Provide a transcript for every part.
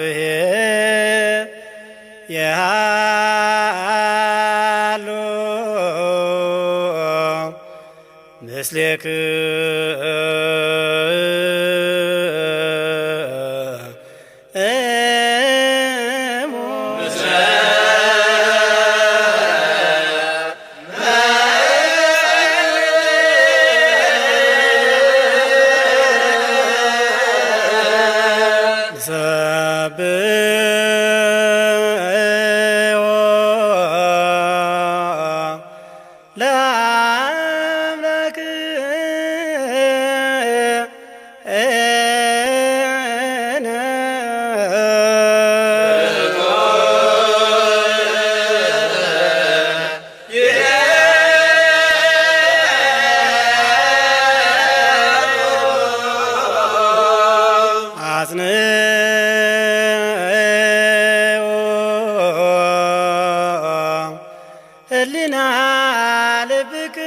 ዘእግዚአብሔር የሃሎ ህሊና ልብክሙ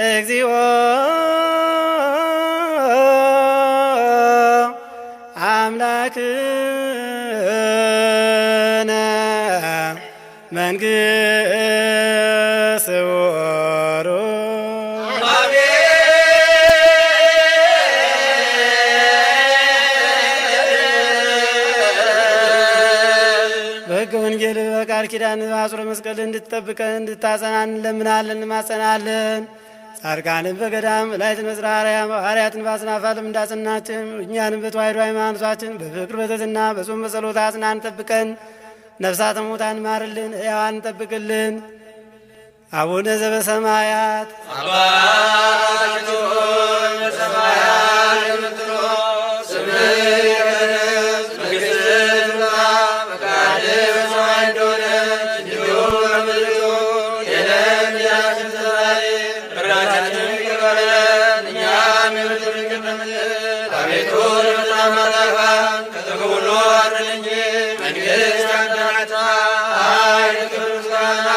እግዚኦ አምላክነ መንግሥት ወሮ በሕገ ወንጌል በቃል ኪዳን በአጽረ መስቀል እንድትጠብቀን እንድታጸናን እንለምናለን እንማጸናለን። ጻድቃንን በገዳም መላእክትን በጽርሐ አርያም ሐዋርያትን በአጽናፈ ዓለም እንዳጸናችን እኛንም በተዋሕዶ ሃይማኖታችን በፍቅር በትሕትና በጾም በጸሎት አጽናን ጠብቀን። ነፍሳተ ሙታን ማርልን፣ ሕያዋን ጠብቅልን። አቡነ ዘበሰማያት አባታችን ሆይ በሰማያት የምትኖር ስምህ ይቀደስ፣ መንግሥትህ ትምጣ፣ ፈቃድህ በሰማይ እንደሆነች እንዲሁም በምድር ትሁን። የዕለት እንጀራችንን ስጠን ዛሬ፣ በደላችንን ይቅር በለን እኛም የበደሉንን ይቅር እንደምንል። አቤቱ ወደ ፈተና አታግባን ከክፉ ሁሉ አድነን እንጂ መንግሥት ያንተ ናትና፣ ኃይል፣ ክብር፣ ምስጋና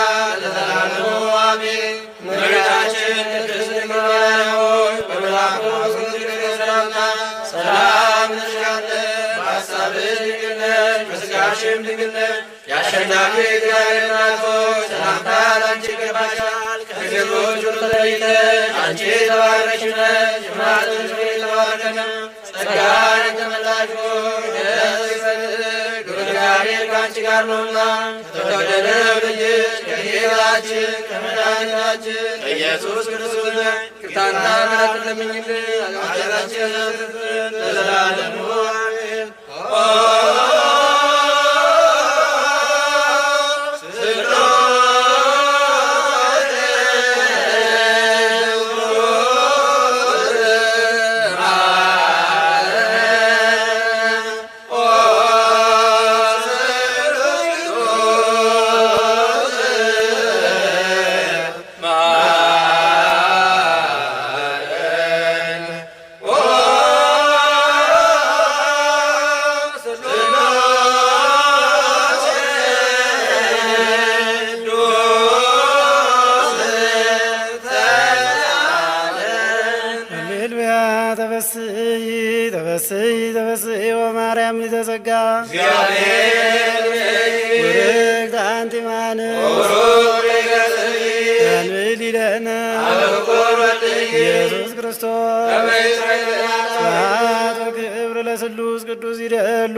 ለዘላለሙ አሜን። እመቤታችን ቅድስት ድንግል ማርያም ሆይ በመልአኩ በቅዱስ ሰላምታ ሰላም እንልሻለን። በሐሳብሽ ድንግል ነሽ፣ በሥጋሽም ድንግል ነሽ። የአሸናፊ እግዚአብሔር እናት ሆይ ሰላምታ ላንቺ ይገባሻል። ከሴቶች ሁሉ ተለይተሽ አንቺ የተባረክሽ ነሽ፣ የማኅፀንሽ ፍሬ የተባረከ ነው። ጸጋን የተመላሽ ሆይ ደስ ይበልሽ፣ እግዚአብሔር ከአንቺ ጋር ነውና ከተወደደው ልጅሽ ከጌታችን ከመድኃኒታችን ከኢየሱስ ክርስቶስ ይቅርታና ምሕረትን ለምኝልን ኃጢአታችንን ለዘላለሙ አሜን። ተፈስሒ ተፈስሒ ተፈስሒ ወማርያም ሊተጸጋ ውርግት አንቲ ማንሊለነ ኢየሱስ ክርስቶስ ስብሐት ወክብር ለስሉስ ቅዱስ ይደሉ